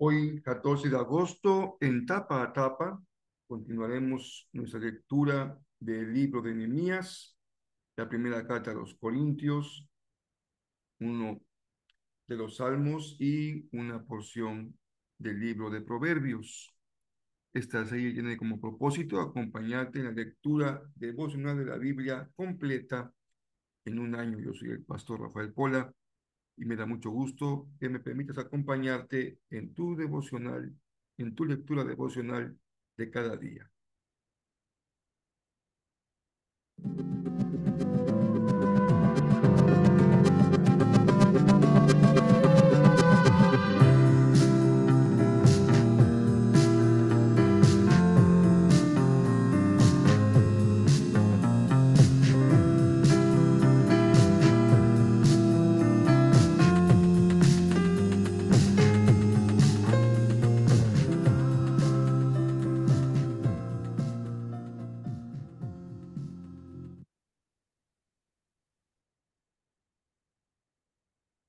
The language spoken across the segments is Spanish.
Hoy, 14 de agosto, en tapa a tapa, continuaremos nuestra lectura del libro de Nehemías, la primera carta a los Corintios, uno de los Salmos y una porción del libro de Proverbios. Esta serie tiene como propósito acompañarte en la lectura devocional de la Biblia completa en un año. Yo soy el pastor Rafael Pola y me da mucho gusto que me permitas acompañarte en tu devocional, en tu lectura devocional de cada día.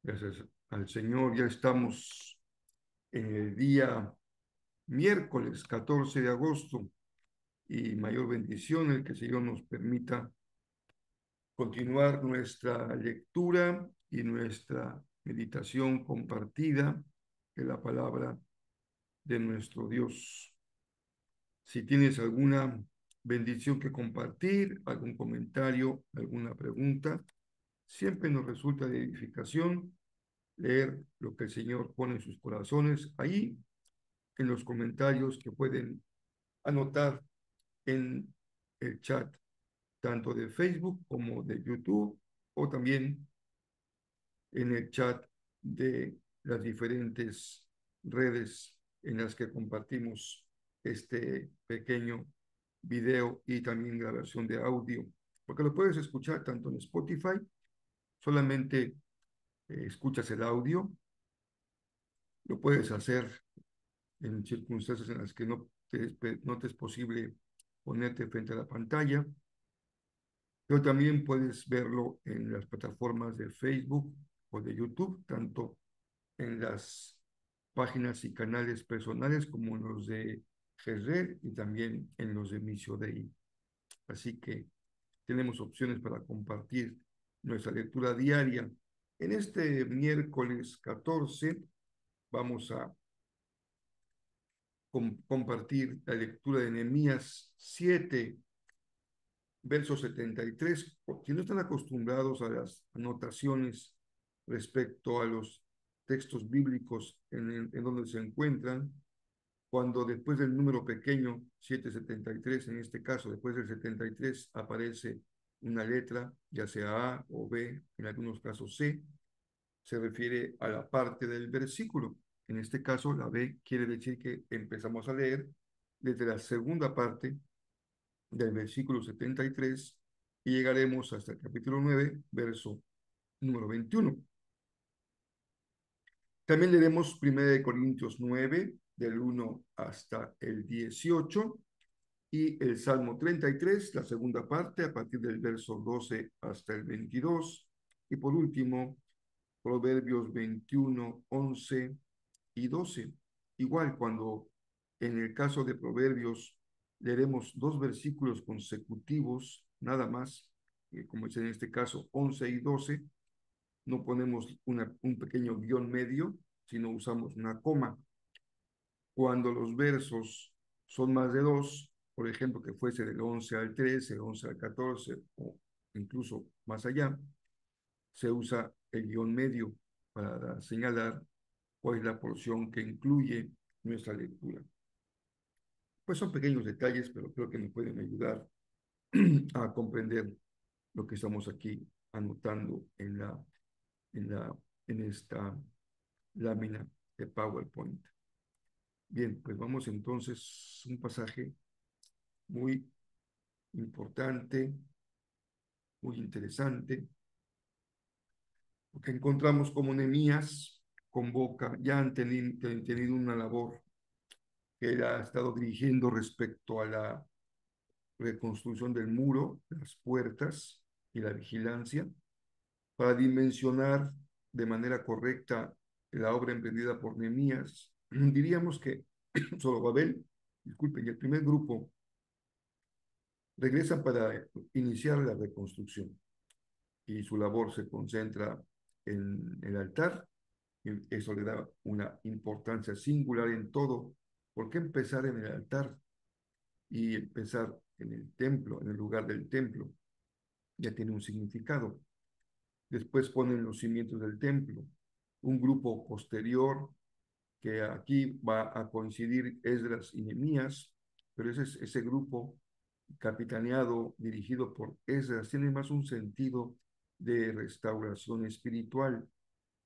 Gracias al Señor, ya estamos en el día miércoles 14 de agosto y mayor bendición el que el Señor nos permita continuar nuestra lectura y nuestra meditación compartida de la palabra de nuestro Dios. Si tienes alguna bendición que compartir, algún comentario, alguna pregunta, siempre nos resulta de edificación leer lo que el Señor pone en sus corazones ahí, en los comentarios que pueden anotar en el chat, tanto de Facebook como de YouTube, o también en el chat de las diferentes redes en las que compartimos este pequeño video y también la versión de audio, porque lo puedes escuchar tanto en Spotify, solamente escuchas el audio, lo puedes hacer en circunstancias en las que no te es posible ponerte frente a la pantalla, pero también puedes verlo en las plataformas de Facebook o de YouTube, tanto en las páginas y canales personales como en los de Jezreel y también en los de Missio Dei. Así que tenemos opciones para compartir nuestra lectura diaria. En este miércoles 14 vamos a compartir la lectura de Nehemías 7, verso 73. Si no están acostumbrados a las anotaciones respecto a los textos bíblicos en donde se encuentran, cuando después del número pequeño 773, en este caso después del 73 aparece una letra, ya sea A o B, en algunos casos C, se refiere a la parte del versículo. En este caso, la B quiere decir que empezamos a leer desde la segunda parte del versículo 73 y llegaremos hasta el capítulo 9, verso número 21. También leeremos 1 Corintios 9, del 1 hasta el 18, y el Salmo 33, la segunda parte, a partir del verso 12 hasta el 22. Y por último, Proverbios 21, 11 y 12. Igual cuando en el caso de Proverbios leeremos dos versículos consecutivos, nada más, como es en este caso 11 y 12, no ponemos un pequeño guión medio, sino usamos una coma. Cuando los versos son más de dos, por ejemplo, que fuese del 11 al 13, el 11 al 14 o incluso más allá, se usa el guión medio para señalar cuál es la porción que incluye nuestra lectura. Pues son pequeños detalles, pero creo que nos pueden ayudar a comprender lo que estamos aquí anotando en, la, en esta lámina de PowerPoint. Bien, pues vamos entonces a un pasaje muy importante, muy interesante, porque encontramos como Nehemías convoca, ya han tenido una labor que él ha estado dirigiendo respecto a la reconstrucción del muro, las puertas y la vigilancia, para dimensionar de manera correcta la obra emprendida por Nehemías diríamos que Zorobabel, disculpen, y el primer grupo regresan para iniciar la reconstrucción y su labor se concentra en el altar y eso le da una importancia singular en todo. ¿Por qué empezar en el altar y empezar en el templo, en el lugar del templo? Ya tiene un significado. Después ponen los cimientos del templo. Un grupo posterior que aquí va a coincidir Esdras y Nehemías, pero ese grupo capitaneado, dirigido por Esdras, tiene más un sentido de restauración espiritual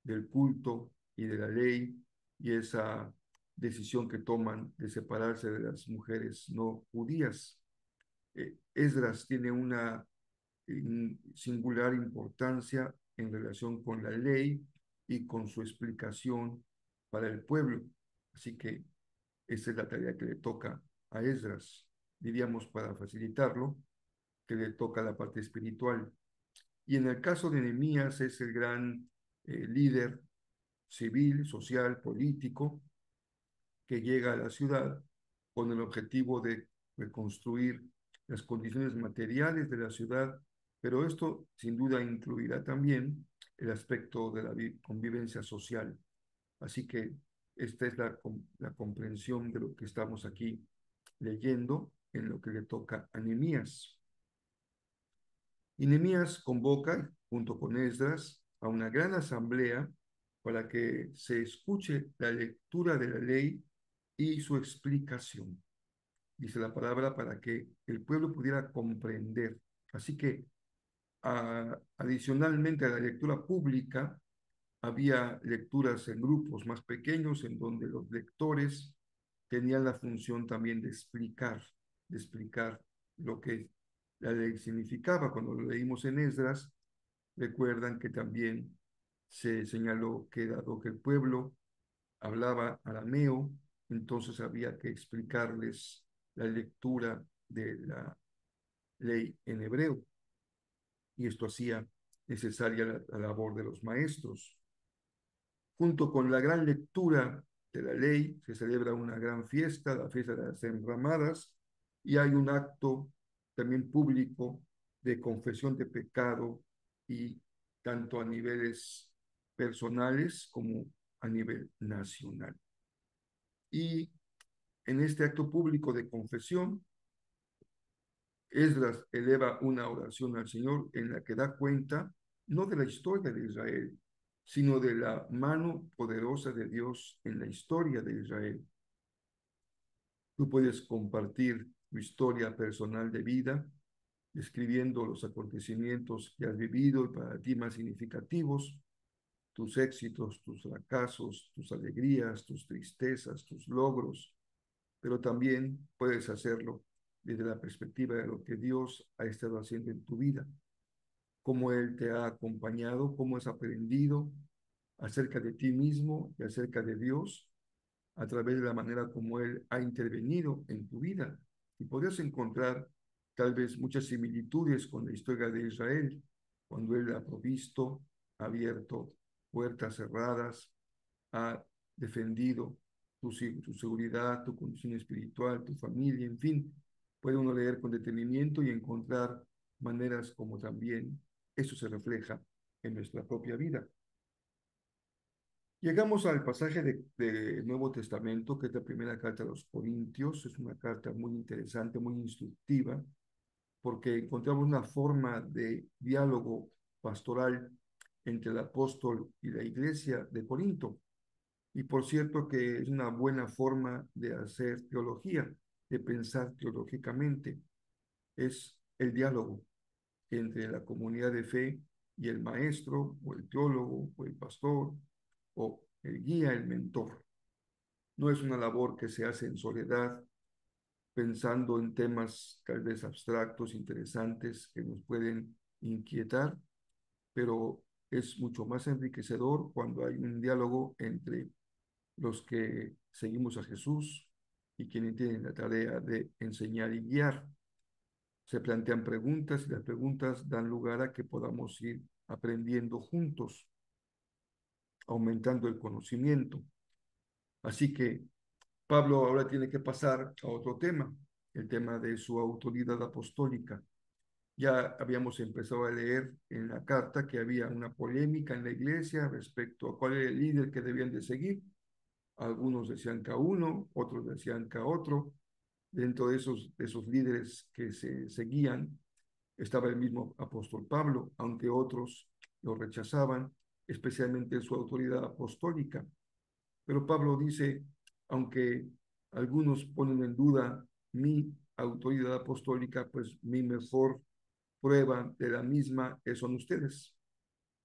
del culto y de la ley y esa decisión que toman de separarse de las mujeres no judías. Esdras tiene una singular importancia en relación con la ley y con su explicación para el pueblo. Así que esa es la tarea que le toca a Esdras, diríamos para facilitarlo, que le toca la parte espiritual. Y en el caso de Nehemías es el gran líder civil, social, político, que llega a la ciudad con el objetivo de reconstruir las condiciones materiales de la ciudad, pero esto sin duda incluirá también el aspecto de la convivencia social. Así que esta es la comprensión de lo que estamos aquí leyendo en lo que le toca a Nehemías. Y Nehemías convoca, junto con Esdras, a una gran asamblea para que se escuche la lectura de la ley y su explicación. Dice la palabra para que el pueblo pudiera comprender. Así que adicionalmente a la lectura pública, había lecturas en grupos más pequeños en donde los lectores tenían la función también de explicar lo que la ley significaba. Cuando lo leímos en Esdras, recuerdan que también se señaló que dado que el pueblo hablaba arameo, entonces había que explicarles la lectura de la ley en hebreo, y esto hacía necesaria la labor de los maestros. Junto con la gran lectura de la ley, se celebra una gran fiesta, la fiesta de las enramadas, y hay un acto también público de confesión de pecado, y tanto a niveles personales como a nivel nacional. Y en este acto público de confesión, Esdras eleva una oración al Señor en la que da cuenta no de la historia de Israel, sino de la mano poderosa de Dios en la historia de Israel. Tú puedes compartir tu historia personal de vida, describiendo los acontecimientos que has vivido y para ti más significativos, tus éxitos, tus fracasos, tus alegrías, tus tristezas, tus logros, pero también puedes hacerlo desde la perspectiva de lo que Dios ha estado haciendo en tu vida, cómo Él te ha acompañado, cómo has aprendido acerca de ti mismo y acerca de Dios a través de la manera como Él ha intervenido en tu vida. Y podrías encontrar tal vez muchas similitudes con la historia de Israel, cuando Él ha provisto, ha abierto puertas cerradas, ha defendido tu seguridad, tu condición espiritual, tu familia, en fin. Puede uno leer con detenimiento y encontrar maneras como también eso se refleja en nuestra propia vida. Llegamos al pasaje de Nuevo Testamento, que es la primera carta a los Corintios. Es una carta muy interesante, muy instructiva, porque encontramos una forma de diálogo pastoral entre el apóstol y la iglesia de Corinto. Y por cierto que es una buena forma de hacer teología, de pensar teológicamente. Es el diálogo entre la comunidad de fe y el maestro, o el teólogo, o el pastor, o el guía, el mentor. No es una labor que se hace en soledad, pensando en temas tal vez abstractos, interesantes, que nos pueden inquietar, pero es mucho más enriquecedor cuando hay un diálogo entre los que seguimos a Jesús y quienes tienen la tarea de enseñar y guiar. Se plantean preguntas y las preguntas dan lugar a que podamos ir aprendiendo juntos, aumentando el conocimiento. Así que Pablo ahora tiene que pasar a otro tema, el tema de su autoridad apostólica. Ya habíamos empezado a leer en la carta que había una polémica en la iglesia respecto a cuál era el líder que debían de seguir. Algunos decían que a uno, otros decían que a otro. Dentro de esos líderes que se seguían estaba el mismo apóstol Pablo, aunque otros lo rechazaban, especialmente su autoridad apostólica. Pero Pablo dice, aunque algunos ponen en duda mi autoridad apostólica, pues mi mejor prueba de la misma son ustedes.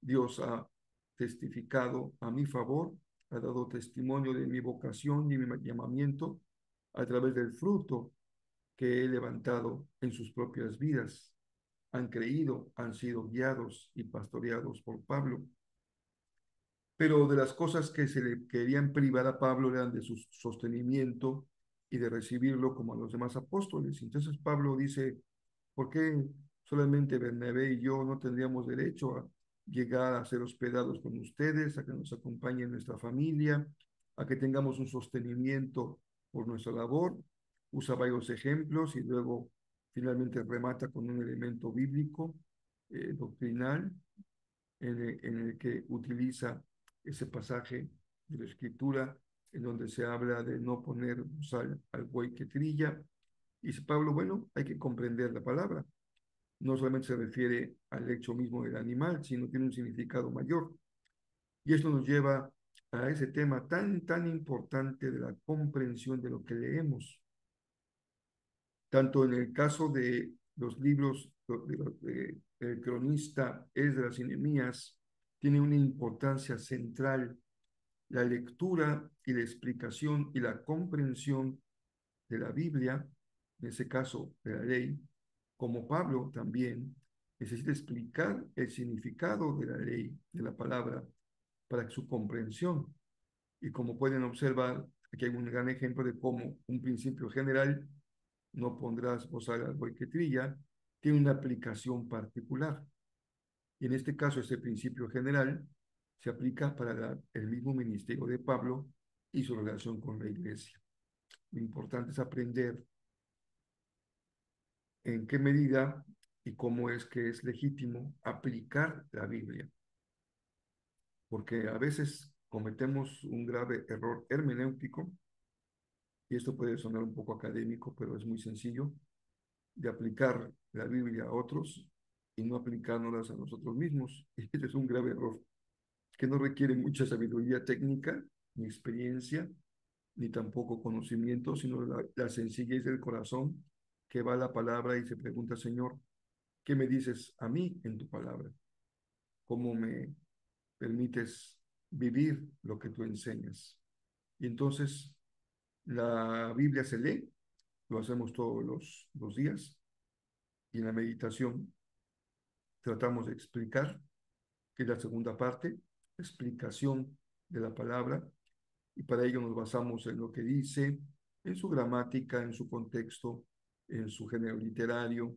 Dios ha testificado a mi favor, ha dado testimonio de mi vocación y mi llamamiento a través del fruto que he levantado en sus propias vidas. Han creído, han sido guiados y pastoreados por Pablo. Pero de las cosas que se le querían privar a Pablo eran de su sostenimiento y de recibirlo como a los demás apóstoles. Entonces Pablo dice, ¿por qué solamente Bernabé y yo no tendríamos derecho a llegar a ser hospedados con ustedes, a que nos acompañen nuestra familia, a que tengamos un sostenimiento por nuestra labor? Usa varios ejemplos y luego finalmente remata con un elemento bíblico, doctrinal, en el que utiliza ese pasaje de la Escritura en donde se habla de no poner sal al buey que trilla. Y dice Pablo, bueno, hay que comprender la palabra. No solamente se refiere al hecho mismo del animal, sino tiene un significado mayor. Y esto nos lleva a ese tema tan importante de la comprensión de lo que leemos. Tanto en el caso de los libros el cronista Esdras y Nehemías, tiene una importancia central la lectura y la explicación y la comprensión de la Biblia, en ese caso de la ley, como Pablo también necesita explicar el significado de la ley, de la palabra, para su comprensión. Y como pueden observar, aquí hay un gran ejemplo de cómo un principio general, no pondrás bozal al buey que trilla, tiene una aplicación particular. Y en este caso, este principio general se aplica para el mismo ministerio de Pablo y su relación con la iglesia. Lo importante es aprender en qué medida y cómo es que es legítimo aplicar la Biblia, porque a veces cometemos un grave error hermenéutico, y esto puede sonar un poco académico, pero es muy sencillo, de aplicar la Biblia a otros y no aplicándolas a nosotros mismos. Y este es un grave error, que no requiere mucha sabiduría técnica, ni experiencia, ni tampoco conocimiento, sino la sencillez del corazón que va a la palabra y se pregunta, Señor, ¿qué me dices a mí en tu palabra? ¿Cómo me permites vivir lo que tú enseñas? Y entonces la Biblia se lee, lo hacemos todos los días, y en la meditación tratamos de explicar, que es la segunda parte, explicación de la palabra, y para ello nos basamos en lo que dice, en su gramática, en su contexto, en su género literario.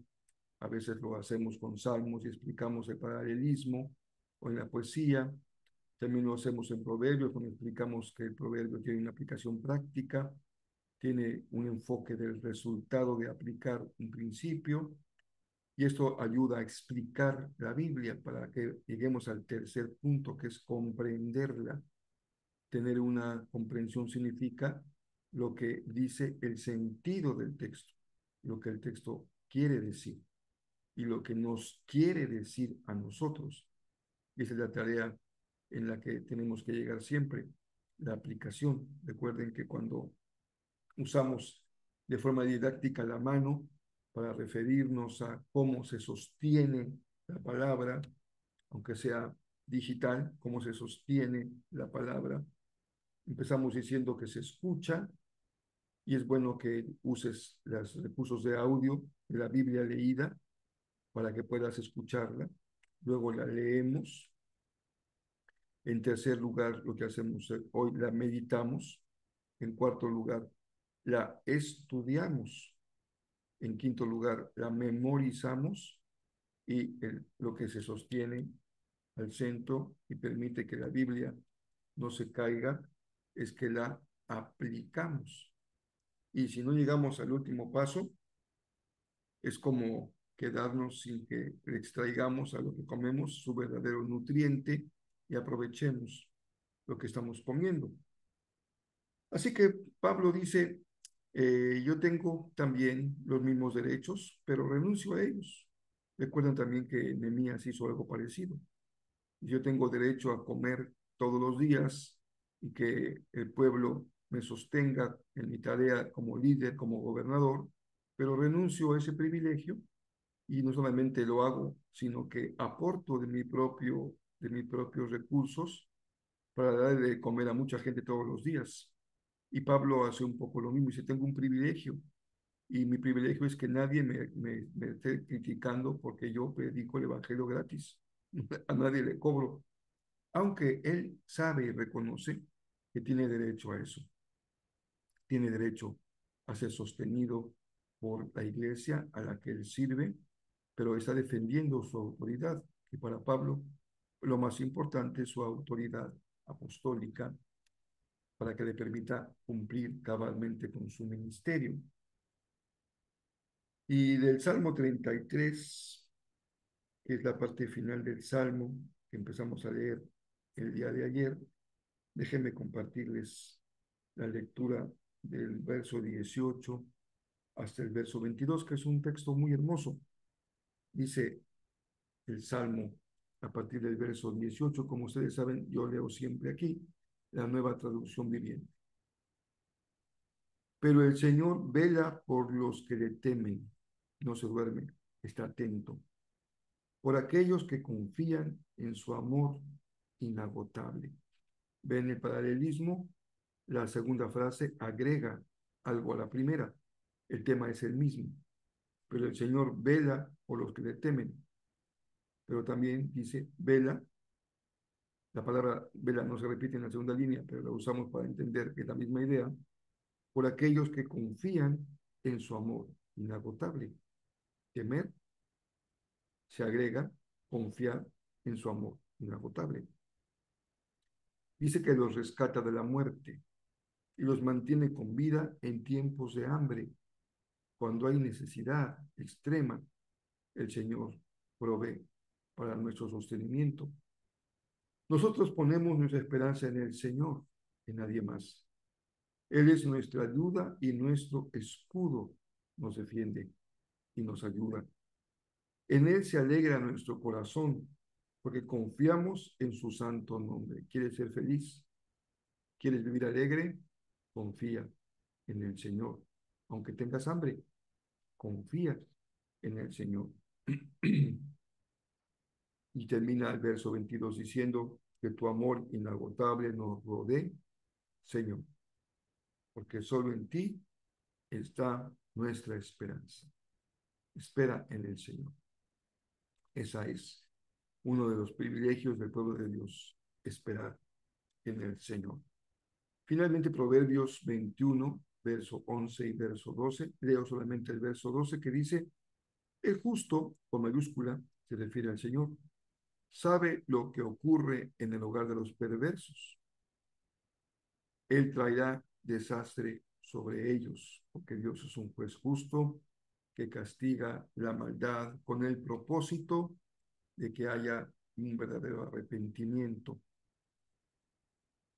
A veces lo hacemos con salmos y explicamos el paralelismo, o en la poesía. También lo hacemos en proverbios, cuando explicamos que el proverbio tiene una aplicación práctica, tiene un enfoque del resultado de aplicar un principio, y esto ayuda a explicar la Biblia para que lleguemos al tercer punto, que es comprenderla. Tener una comprensión significa lo que dice el sentido del texto, lo que el texto quiere decir y lo que nos quiere decir a nosotros. Y esa es la tarea en la que tenemos que llegar siempre, la aplicación. Recuerden que cuando usamos de forma didáctica la mano para referirnos a cómo se sostiene la palabra, aunque sea digital, cómo se sostiene la palabra, empezamos diciendo que se escucha, y es bueno que uses los recursos de audio de la Biblia leída para que puedas escucharla. Luego la leemos. En tercer lugar, lo que hacemos hoy, la meditamos. En cuarto lugar, la estudiamos. En quinto lugar, la memorizamos. Y lo que se sostiene al centro y permite que la Biblia no se caiga es que la aplicamos. Y si no llegamos al último paso, es como quedarnos sin que le extraigamos a lo que comemos su verdadero nutriente y aprovechemos lo que estamos comiendo. Así que Pablo dice, yo tengo también los mismos derechos, pero renuncio a ellos. Recuerden también que Nehemías hizo algo parecido. Yo tengo derecho a comer todos los días y que el pueblo me sostenga en mi tarea como líder, como gobernador, pero renuncio a ese privilegio y no solamente lo hago, sino que aporto de mis propios recursos para darle de comer a mucha gente todos los días. Y Pablo hace un poco lo mismo, dice, tengo un privilegio y mi privilegio es que nadie me esté criticando porque yo predico el evangelio gratis. A nadie le cobro, aunque él sabe y reconoce que tiene derecho a eso, tiene derecho a ser sostenido por la iglesia a la que él sirve, pero está defendiendo su autoridad. Y para Pablo, lo más importante es su autoridad apostólica para que le permita cumplir cabalmente con su ministerio. Y del Salmo 33, que es la parte final del Salmo que empezamos a leer el día de ayer, déjenme compartirles la lectura del verso 18 hasta el verso 22, que es un texto muy hermoso. Dice el Salmo a partir del verso 18, como ustedes saben, yo leo siempre aquí la Nueva Traducción Viviente. Pero el Señor vela por los que le temen, no se duerme, está atento, por aquellos que confían en su amor inagotable. ¿Ven el paralelismo? La segunda frase agrega algo a la primera. El tema es el mismo, pero el Señor vela por los que le temen. Pero también dice vela. La palabra vela no se repite en la segunda línea, pero la usamos para entender que es la misma idea. Por aquellos que confían en su amor inagotable. Temer se agrega confiar en su amor inagotable. Dice que los rescata de la muerte y los mantiene con vida en tiempos de hambre. Cuando hay necesidad extrema, el Señor provee para nuestro sostenimiento. Nosotros ponemos nuestra esperanza en el Señor, en nadie más. Él es nuestra ayuda y nuestro escudo. Nos defiende y nos ayuda. En Él se alegra nuestro corazón, porque confiamos en su santo nombre. ¿Quieres ser feliz? ¿Quieres vivir alegre? Confía en el Señor. Aunque tengas hambre, confía en el Señor. Y termina el verso 22 diciendo que tu amor inagotable nos rodee, Señor, porque solo en ti está nuestra esperanza. Espera en el Señor. Esa es uno de los privilegios del pueblo de Dios, esperar en el Señor. Finalmente, Proverbios 21, verso 11 y verso 12. Leo solamente el verso 12 que dice, el justo, con mayúscula, se refiere al Señor, sabe lo que ocurre en el hogar de los perversos. Él traerá desastre sobre ellos, porque Dios es un juez justo que castiga la maldad con el propósito de que haya un verdadero arrepentimiento.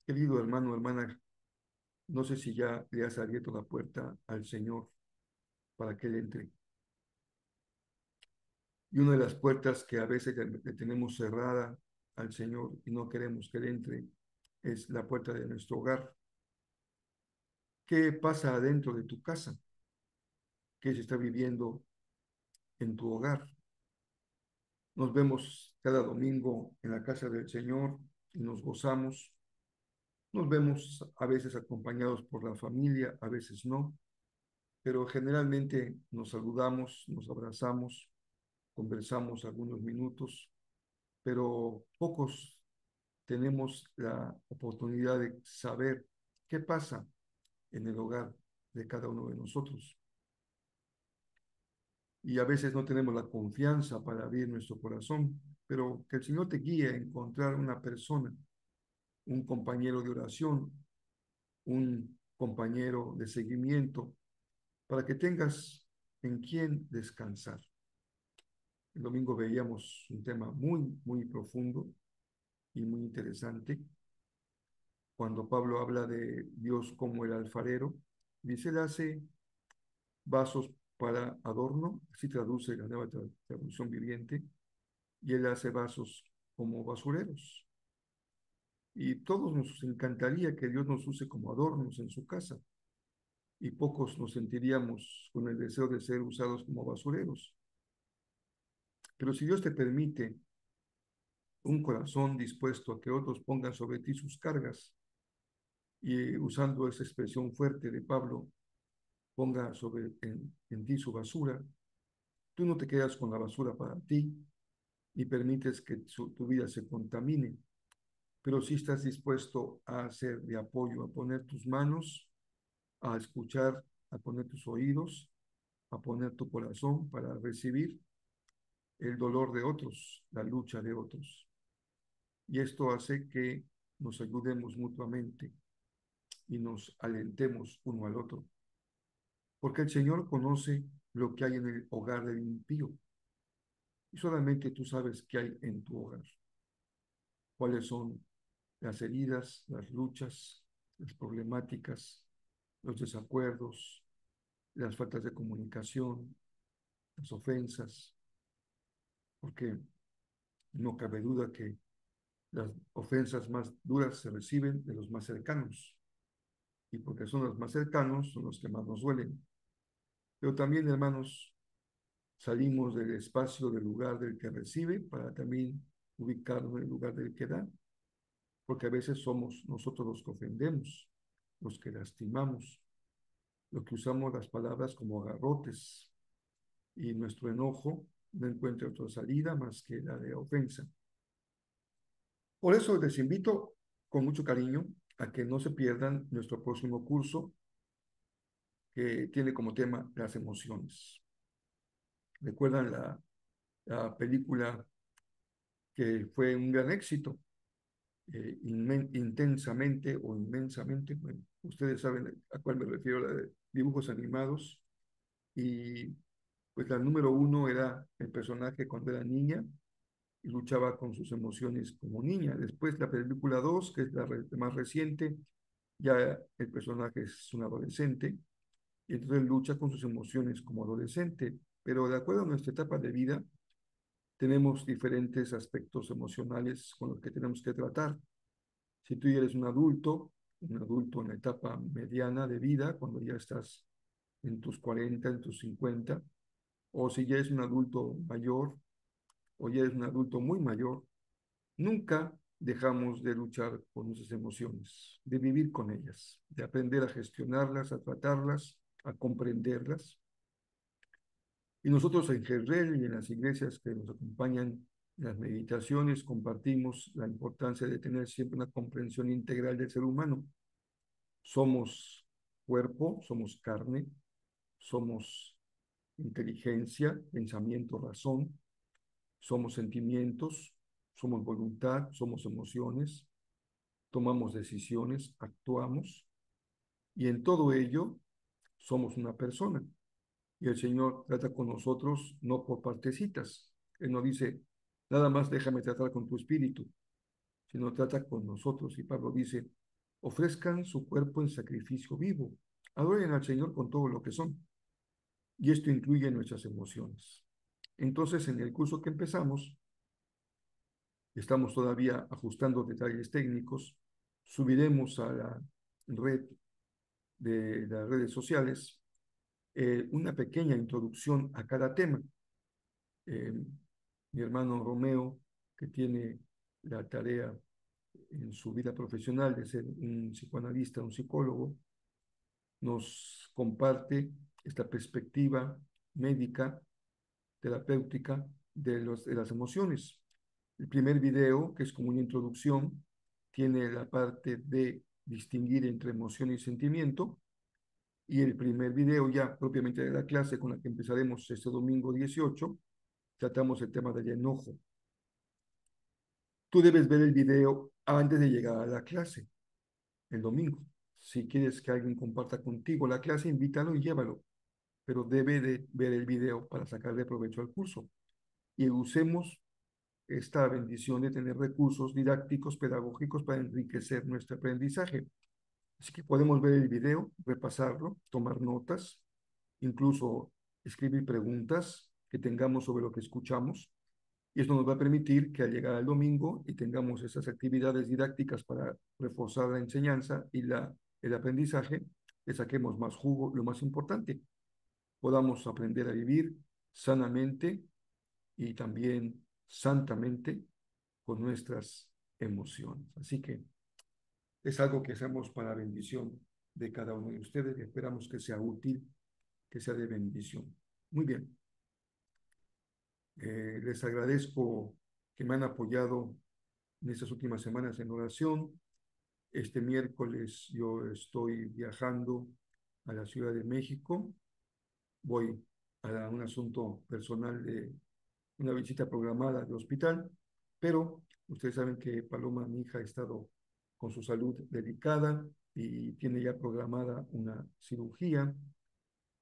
Querido hermano, hermana, no sé si ya le has abierto la puerta al Señor para que Él entre. Y una de las puertas que a veces le tenemos cerrada al Señor y no queremos que Él entre es la puerta de nuestro hogar. ¿Qué pasa adentro de tu casa? ¿Qué se está viviendo en tu hogar? Nos vemos cada domingo en la casa del Señor y nos gozamos. Nos vemos a veces acompañados por la familia, a veces no, pero generalmente nos saludamos, nos abrazamos, conversamos algunos minutos, pero pocos tenemos la oportunidad de saber qué pasa en el hogar de cada uno de nosotros. Y a veces no tenemos la confianza para abrir nuestro corazón, pero que el Señor te guíe a encontrar una persona, un compañero de oración un compañero de seguimiento, para que tengas en quién descansar. El domingo veíamos un tema muy, muy profundo y muy interesante. Cuando Pablo habla de Dios como el alfarero, dice, él hace vasos para adorno, así traduce la nueva traducción viviente, y él hace vasos como basureros. Y todos nos encantaría que Dios nos use como adornos en su casa, y pocos nos sentiríamos con el deseo de ser usados como basureros. Pero si Dios te permite un corazón dispuesto a que otros pongan sobre ti sus cargas, y usando esa expresión fuerte de Pablo, ponga en ti su basura, tú no te quedas con la basura para ti, ni permites que tu vida se contamine, pero sí estás dispuesto a ser de apoyo, a poner tus manos, a escuchar, a poner tus oídos, a poner tu corazón para recibir el dolor de otros, la lucha de otros. Y esto hace que nos ayudemos mutuamente y nos alentemos uno al otro. Porque el Señor conoce lo que hay en el hogar del impío. Y solamente tú sabes qué hay en tu hogar. Cuáles son las heridas, las luchas, las problemáticas, los desacuerdos, las faltas de comunicación, las ofensas. Porque no cabe duda que las ofensas más duras se reciben de los más cercanos. Y porque son los más cercanos, son los que más nos duelen. Pero también, hermanos, salimos del espacio del lugar del que recibe para también ubicarnos en el lugar del que da, porque a veces somos nosotros los que ofendemos, los que lastimamos, los que usamos las palabras como garrotes, y nuestro enojo no encuentra otra salida más que la de ofensa. Por eso les invito con mucho cariño a que no se pierdan nuestro próximo curso, que tiene como tema las emociones. ¿Recuerdan la película que fue un gran éxito? Intensamente o inmensamente, bueno, ustedes saben a cuál me refiero, la de dibujos animados, y pues la número uno era el personaje cuando era niña y luchaba con sus emociones como niña. Después la película 2, que es la más reciente, ya el personaje es un adolescente y entonces lucha con sus emociones como adolescente, pero de acuerdo a nuestra etapa de vida, tenemos diferentes aspectos emocionales con los que tenemos que tratar. Si tú ya eres un adulto en la etapa mediana de vida, cuando ya estás en tus 40, en tus 50, o si ya eres un adulto mayor, o ya eres un adulto muy mayor, nunca dejamos de luchar con nuestras emociones, de vivir con ellas, de aprender a gestionarlas, a tratarlas, a comprenderlas. Y nosotros en Jerrel y en las iglesias que nos acompañan en las meditaciones compartimos la importancia de tener siempre una comprensión integral del ser humano. Somos cuerpo, somos carne, somos inteligencia, pensamiento, razón, somos sentimientos, somos voluntad, somos emociones, tomamos decisiones, actuamos, y en todo ello somos una persona. Y el Señor trata con nosotros no por partecitas. Él no dice, nada más déjame tratar con tu espíritu, sino trata con nosotros. Y Pablo dice, ofrezcan su cuerpo en sacrificio vivo, adoren al Señor con todo lo que son. Y esto incluye nuestras emociones. Entonces, en el curso que empezamos, estamos todavía ajustando detalles técnicos, subiremos a la red de las redes sociales una pequeña introducción a cada tema. Eh, Mi hermano Romeo, que tiene la tarea en su vida profesional de ser un psicoanalista, un psicólogo, nos comparte esta perspectiva médica, terapéutica de las emociones. El primer video, que es como una introducción, tiene la parte de distinguir entre emoción y sentimiento, y el primer video ya propiamente de la clase con la que empezaremos este domingo 18, tratamos el tema del enojo. Tú debes ver el video antes de llegar a la clase, el domingo. Si quieres que alguien comparta contigo la clase, invítalo y llévalo, pero debe de ver el video para sacarle provecho al curso. Y usemos esta bendición de tener recursos didácticos, pedagógicos para enriquecer nuestro aprendizaje. Así que podemos ver el video, repasarlo, tomar notas, incluso escribir preguntas que tengamos sobre lo que escuchamos. Y esto nos va a permitir que al llegar al domingo y tengamos esas actividades didácticas para reforzar la enseñanza y el aprendizaje, le saquemos más jugo, lo más importante, podamos aprender a vivir sanamente y también santamente con nuestras emociones. Así que es algo que hacemos para bendición de cada uno de ustedes y esperamos que sea útil, que sea de bendición. Muy bien, les agradezco que me han apoyado en estas últimas semanas en oración. Este miércoles yo estoy viajando a la Ciudad de México. Voy a un asunto personal de una visita programada de hospital, pero ustedes saben que Paloma, mi hija, ha estado con su salud delicada y tiene ya programada una cirugía.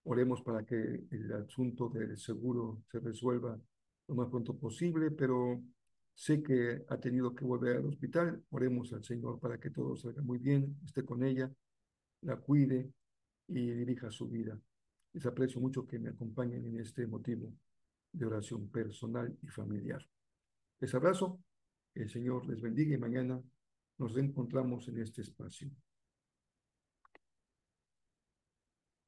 Oremos para que el asunto del seguro se resuelva lo más pronto posible, pero sé que ha tenido que volver al hospital. Oremos al Señor para que todo salga muy bien, esté con ella, la cuide y dirija su vida. Les aprecio mucho que me acompañen en este motivo de oración personal y familiar. Les abrazo, el Señor les bendiga y mañana nos reencontramos en este espacio.